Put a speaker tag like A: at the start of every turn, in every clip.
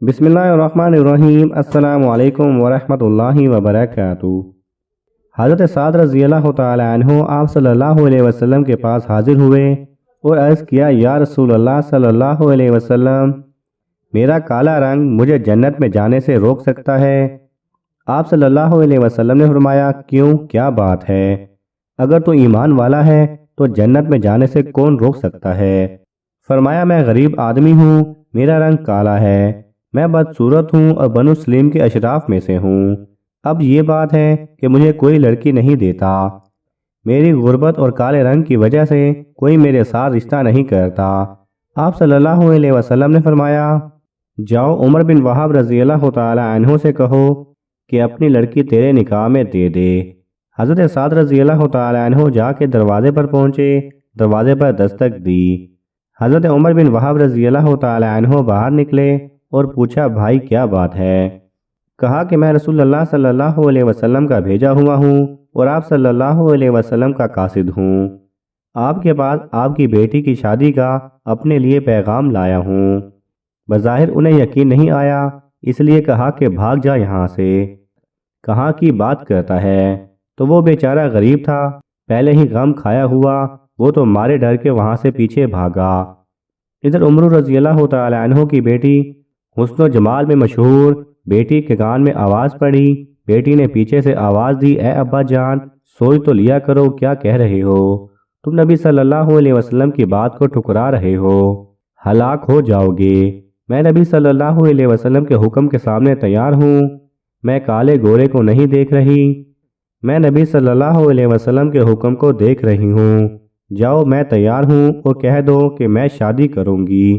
A: بسم اللہ الرحمن الرحیم۔ السلام علیکم ورحمۃ اللہ وبرکاتہ۔ حضرت سعد رضی اللہ تعالی عنہ آپ صلی اللہ علیہ وسلم کے پاس حاضر ہوئے اور عرض کیا، یا رسول اللہ صلی اللہ علیہ وسلم، میرا کالا رنگ مجھے جنت میں جانے سے روک سکتا ہے؟ آپ صلی اللہ علیہ وسلم نے فرمایا، کیوں، کیا بات ہے؟ اگر تو ایمان والا ہے تو جنت میں جانے سے کون روک سکتا ہے؟ فرمایا، میں غریب آدمی ہوں، میرا رنگ کالا ہے، میں بدصورت ہوں اور بنو سلیم کے اشراف میں سے ہوں۔ اب یہ بات ہے کہ مجھے کوئی لڑکی نہیں دیتا، میری غربت اور کالے رنگ کی وجہ سے کوئی میرے ساتھ رشتہ نہیں کرتا۔ آپ صلی اللہ علیہ وسلم نے فرمایا، جاؤ عمر بن وہاب رضی اللہ تعالی عنہ سے کہو کہ اپنی لڑکی تیرے نکاح میں دے دے۔ حضرت سعد رضی اللہ تعالی عنہ جا کے دروازے پر پہنچے، دروازے پر دستک دی۔ حضرت عمر بن وہاب رضی اللہ تعالی عنہ باہر نکلے اور پوچھا، بھائی کیا بات ہے؟ کہا کہ میں رسول اللہ صلی اللہ علیہ وسلم کا بھیجا ہوا ہوں اور آپ صلی اللہ علیہ وسلم کا قاصد ہوں، آپ کے پاس آپ کی بیٹی کی شادی کا اپنے لیے پیغام لایا ہوں۔ بظاہر انہیں یقین نہیں آیا، اس لیے کہا کہ بھاگ جا یہاں سے، کہاں کی بات کرتا ہے؟ تو وہ بیچارہ غریب تھا، پہلے ہی غم کھایا ہوا، وہ تو مارے ڈر کے وہاں سے پیچھے بھاگا۔ ادھر عمر رضی اللہ تعالی عنہ کی بیٹی حسن و جمال میں مشہور، بیٹی کے کان میں آواز پڑی، بیٹی نے پیچھے سے آواز دی، اے ابا جان، سوچ تو لیا کرو، کیا کہہ رہے ہو؟ تم نبی صلی اللہ علیہ وسلم کی بات کو ٹھکرا رہے ہو، ہلاک ہو جاؤ گے۔ میں نبی صلی اللہ علیہ وسلم کے حکم کے سامنے تیار ہوں، میں کالے گورے کو نہیں دیکھ رہی، میں نبی صلی اللہ علیہ وسلم کے حکم کو دیکھ رہی ہوں۔ جاؤ، میں تیار ہوں اور کہہ دو کہ میں شادی کروں گی۔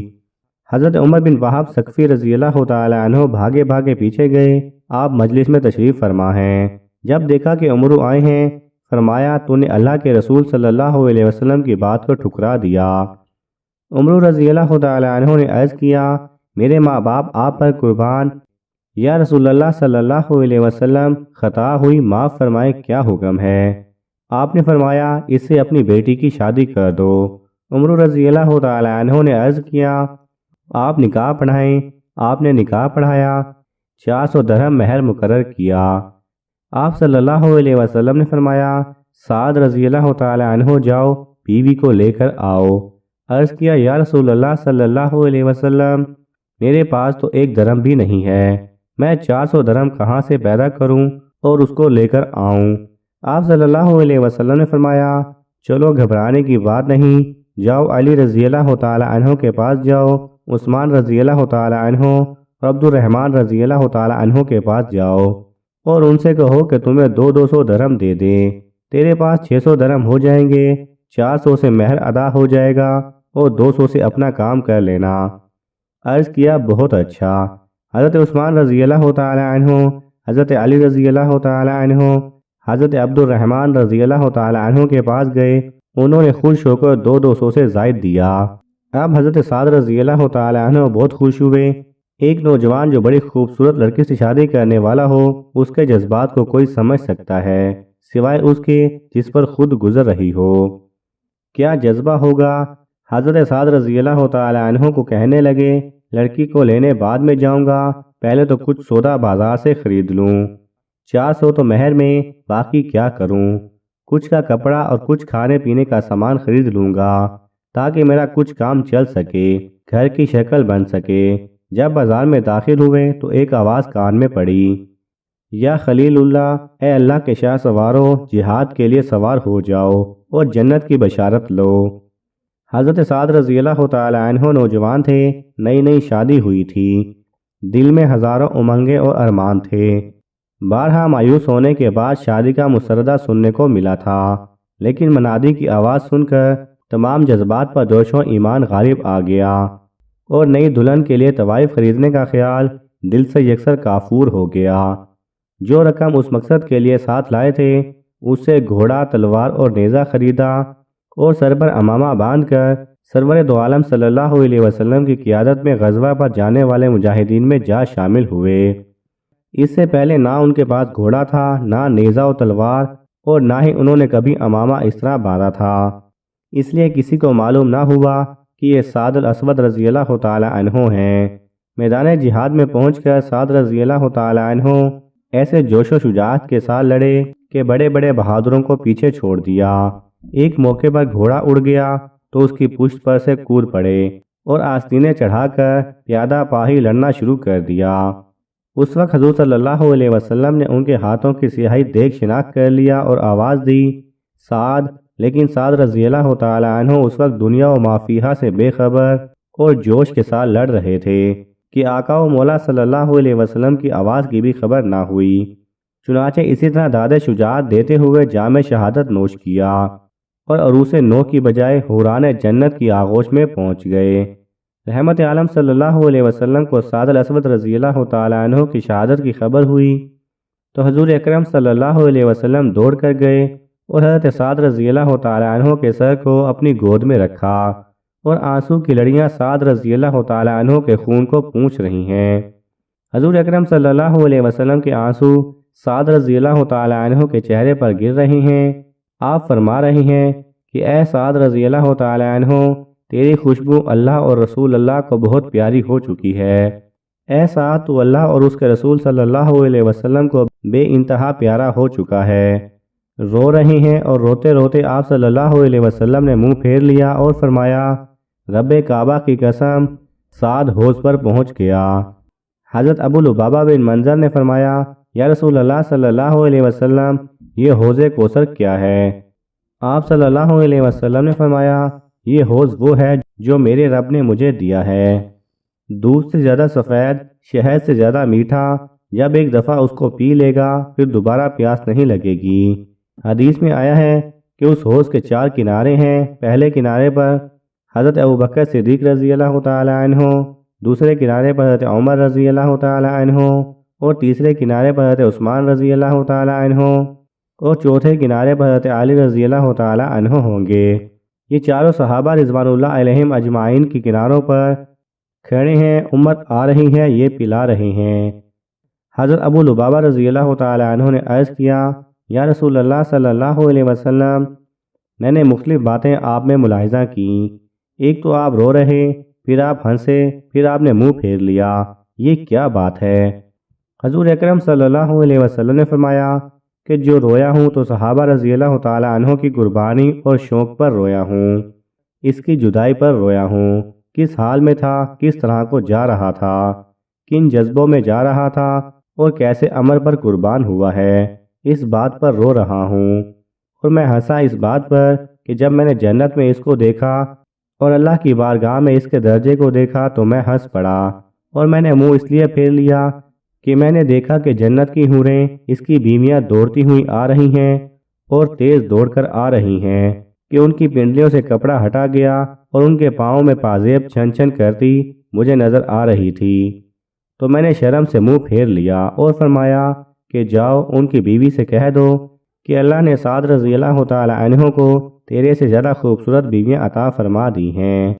A: حضرت عمر بن وہاب ثقفی رضی اللہ تعالی عنہ بھاگے بھاگے پیچھے گئے، آپ مجلس میں تشریف فرما ہیں۔ جب دیکھا کہ عمر آئے ہیں، فرمایا، تو نے اللہ کے رسول صلی اللہ علیہ وسلم کی بات کو ٹھکرا دیا۔ عمر رضی اللہ تعالی عنہ نے عرض کیا، میرے ماں باپ آپ پر قربان، یا رسول اللہ صلی اللہ علیہ وسلم، خطا ہوئی، معاف فرمائے، کیا حکم ہے؟ آپ نے فرمایا، اس سے اپنی بیٹی کی شادی کر دو۔ عمر رضی اللہ تعالی عنہ نے عرض کیا، آپ نکاح پڑھائیں۔ آپ نے نکاح پڑھایا، 400 درہم مہر مقرر کیا۔ آپ صلی اللہ علیہ وسلم نے فرمایا، سعد رضی اللہ تعالی عنہ، جاؤ بیوی کو لے کر آؤ۔ عرض کیا، یا رسول اللہ صلی اللہ علیہ وسلم، میرے پاس تو 1 درہم بھی نہیں ہے، میں 400 درہم کہاں سے پیدا کروں اور اس کو لے کر آؤں؟ آپ صلی اللہ علیہ وسلم نے فرمایا، چلو گھبرانے کی بات نہیں، جاؤ علی رضی اللہ تعالی عنہ کے پاس جاؤ، عثمان رضی اللہ تعالی عنہ اور عبد الرحمن رضی اللہ تعالی عنہ کے پاس جاؤ اور ان سے کہو کہ تمہیں 200 درہم دے دیں، تیرے پاس 600 درہم ہو جائیں گے، 400 سے مہر ادا ہو جائے گا اور 200 سے اپنا کام کر لینا۔ عرض کیا، بہت اچھا۔ حضرت عثمان رضی اللہ تعالی عنہ، حضرت علی رضی اللہ تعالی عنہ، حضرت عبد الرحمن رضی اللہ تعالی عنہ کے پاس گئے، انہوں نے خوش ہو کر 200 سے زائد دیا۔ اب حضرت سعد رضی اللہ تعالی عنہ بہت خوش ہوئے۔ ایک نوجوان جو بڑی خوبصورت لڑکی سے شادی کرنے والا ہو، اس کے جذبات کو کوئی سمجھ سکتا ہے سوائے اس کے جس پر خود گزر رہی ہو۔ کیا جذبہ ہوگا؟ حضرت سعد رضی اللہ تعالی عنہ کو کہنے لگے، لڑکی کو لینے بعد میں جاؤں گا، پہلے تو کچھ سودا بازار سے خرید لوں، 400 تو مہر میں، باقی کیا کروں؟ کچھ کا کپڑا اور کچھ کھانے پینے کا سامان خرید لوں گا تاکہ میرا کچھ کام چل سکے، گھر کی شکل بن سکے۔ جب بازار میں داخل ہوئے تو ایک آواز کان میں پڑی، یا خلیل اللہ، اے اللہ کے شاہ سوارو، جہاد کے لیے سوار ہو جاؤ اور جنت کی بشارت لو۔ حضرت سعد رضی اللہ تعالی عنہ نوجوان تھے، نئی نئی شادی ہوئی تھی، دل میں ہزاروں امنگیں اور ارمان تھے۔ بارہا مایوس ہونے کے بعد شادی کا مسودہ سننے کو ملا تھا، لیکن منادی کی آواز سن کر تمام جذبات پر جوش و ایمان غالب آ گیا اور نئی دلہن کے لیے طوائف خریدنے کا خیال دل سے یکسر کافور ہو گیا۔ جو رقم اس مقصد کے لیے ساتھ لائے تھے، اس سے گھوڑا، تلوار اور نیزہ خریدا اور سر پر امامہ باندھ کر سرور دو عالم صلی اللہ علیہ وسلم کی قیادت میں غزوہ پر جانے والے مجاہدین میں جا شامل ہوئے۔ اس سے پہلے نہ ان کے پاس گھوڑا تھا، نہ نیزہ و تلوار، اور نہ ہی انہوں نے کبھی امامہ اس طرح باندھا تھا، اس لیے کسی کو معلوم نہ ہوا کہ یہ سعد الاسود رضی اللہ تعالی عنہ ہیں۔ میدان جہاد میں پہنچ کر سعد رضی اللہ تعالی عنہ ایسے جوش و شجاعت کے ساتھ لڑے کہ بڑے بڑے بہادروں کو پیچھے چھوڑ دیا۔ ایک موقع پر گھوڑا اڑ گیا تو اس کی پشت پر سے کود پڑے اور آستینیں چڑھا کر پیادہ پاہی لڑنا شروع کر دیا۔ اس وقت حضور صلی اللہ علیہ وسلم نے ان کے ہاتھوں کی سیاہی دیکھ شناخت کر لیا اور آواز دی، سعد! لیکن سعد رضی اللہ تعالی عنہ اس وقت دنیا و ما فیہا سے بے خبر اور جوش کے ساتھ لڑ رہے تھے کہ آقا و مولا صلی اللہ علیہ وسلم کی آواز کی بھی خبر نہ ہوئی۔ چنانچہ اسی طرح داد شجاعت دیتے ہوئے جام شہادت نوش کیا اور عروس نو کی بجائے حوران جنت کی آغوش میں پہنچ گئے۔ رحمت عالم صلی اللہ علیہ وسلم کو سعد الاسود رضی اللہ تعالی عنہ کی شہادت کی خبر ہوئی تو حضور اکرم صلی اللہ علیہ وسلم دوڑ کر گئے اور حضرت سعد رضی اللہ تعالی عنہ کے سر کو اپنی گود میں رکھا اور آنسو کی لڑیاں سعد رضی اللہ تعالی عنہ کے خون کو پونچھ رہی ہیں۔ حضور اکرم صلی اللہ علیہ وسلم کے آنسو سعد رضی اللہ تعالی عنہ کے چہرے پر گر رہے ہیں۔ آپ فرما رہے ہیں کہ اے سعد رضی اللہ تعالی عنہ، تیری خوشبو اللہ اور رسول اللہ کو بہت پیاری ہو چکی ہے۔ اے سعد، تو اللہ اور اس کے رسول صلی اللہ علیہ وسلم کو بے انتہا پیارا ہو چکا ہے۔ رو رہے ہیں اور روتے روتے آپ صلی اللہ علیہ وسلم نے منہ پھیر لیا اور فرمایا، رب کعبہ کی قسم، سعد حوض پر پہنچ گیا۔ حضرت ابو لبابہ بن منظر نے فرمایا، یا رسول اللہ صلی اللہ علیہ وسلم، یہ حوض کوثر کیا ہے؟ آپ صلی اللہ علیہ وسلم نے فرمایا، یہ حوض وہ ہے جو میرے رب نے مجھے دیا ہے، دودھ سے زیادہ سفید، شہد سے زیادہ میٹھا۔ جب ایک دفعہ اس کو پی لے گا پھر دوبارہ پیاس نہیں لگے گی۔ حدیث میں آیا ہے کہ اس حوض کے 4 کنارے ہیں۔ پہلے کنارے پر حضرت ابوبکر صدیق رضی اللہ تعالی عنہ، دوسرے کنارے پر حضرت عمر رضی اللہ تعالی عنہ اور تیسرے کنارے پر حضرت عثمان رضی اللہ تعالی عنہ اور چوتھے کنارے پر حضرت علی رضی اللہ تعالی عنہ ہوں گے۔ یہ چاروں صحابہ رضوان اللہ علیہم اجمعین کی کناروں پر کھڑے ہیں، امت آ رہی ہے، یہ پلا رہے ہیں۔ حضرت ابو لبابہ رضی اللہ تعالی عنہ نے عرض کیا، یا رسول اللہ صلی اللہ علیہ وسلم، میں نے مختلف باتیں آپ میں ملاحظہ کیں۔ ایک تو آپ رو رہے، پھر آپ ہنسے، پھر آپ نے منہ پھیر لیا، یہ کیا بات ہے؟ حضور اکرم صلی اللہ علیہ وسلم نے فرمایا کہ جو رویا ہوں تو صحابہ رضی اللہ تعالی عنہ کی قربانی اور شوق پر رویا ہوں، اس کی جدائی پر رویا ہوں، کس حال میں تھا، کس طرح کو جا رہا تھا، کن جذبوں میں جا رہا تھا اور کیسے امر پر قربان ہوا ہے، اس بات پر رو رہا ہوں۔ اور میں ہنسا اس بات پر کہ جب میں نے جنت میں اس کو دیکھا اور اللہ کی بارگاہ میں اس کے درجے کو دیکھا تو میں ہنس پڑا، اور میں نے منہ اس لیے پھیر لیا کہ میں نے دیکھا کہ جنت کی حوریں اس کی بیویاں دوڑتی ہوئی آ رہی ہیں اور تیز دوڑ کر آ رہی ہیں کہ ان کی پنڈلیوں سے کپڑا ہٹا گیا اور ان کے پاؤں میں پازیب چھن چھن کرتی مجھے نظر آ رہی تھی۔ تو میں نے شرم سے منہ پھیر لیا اور فرمایا کہ جاؤ ان کی بیوی سے کہہ دو کہ اللہ نے سعد رضی اللہ تعالی عنہ کو تیرے سے زیادہ خوبصورت بیویاں عطا فرما دی ہیں۔